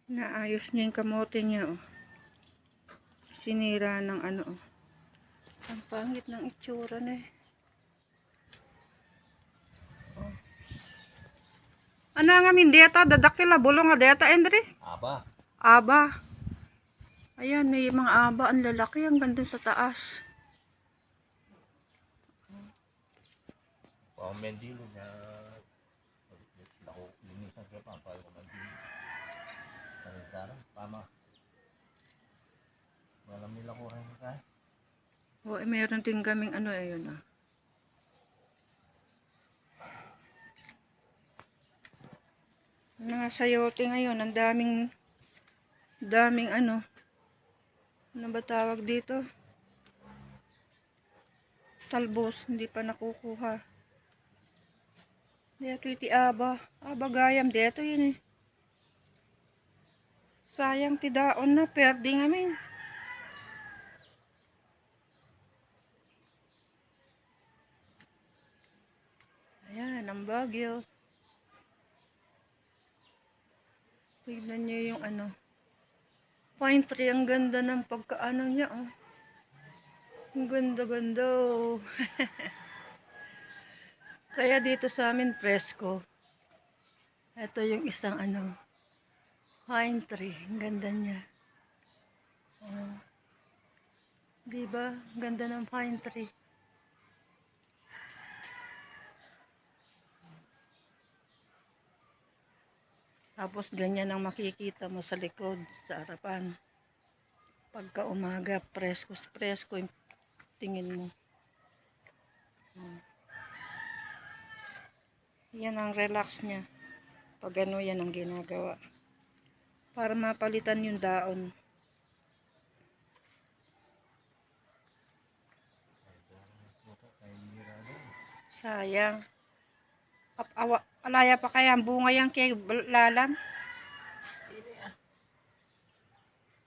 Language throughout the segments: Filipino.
Naayos niya yung kamote niya, oh. Sinira ng ano, oh. Ang pangit ng itsura na, eh. Oh. Ano nga min deta, dadakila, bulong nga deta, Andre? Aba. Aba. Ayan, may mga aba, ang lalaki, ang ganda sa taas. Pang mendilo na ako linisan ka pa para mendilo. Sarang tama. Walang nila ko rin ka. Oh, eh, meron din kaming ano, ayun, ah. Mga sayote ngayon, ang daming ano ba tawag dito? Talbos, hindi pa nakukuha. Dito iti aba. Aba gayam dito yun, eh. Sayang ti daon na, perdi ngamin. Ayan, ang bagyo. Tignan nyo yung ano. Pine tree, ang ganda ng pagkaano niya, oh. Ang ganda-ganda, oh. Kaya dito sa amin presko. Ito yung isang ano, pine tree. Ang ganda niya. Oh. Diba? Ang ganda ng pine tree. Tapos ganyan ang makikita mo sa likod, sa harapan. Pagka umaga, presko yung tingin mo. Yan ang relax niya. Pag ano yan ang ginagawa. Para mapalitan yung daon. Sayang. Alaya pa kaya ang bunga yan kay lalang?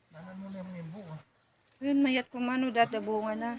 Nanan mo na yung bunga. Yun, mayat kumano dati bunga na.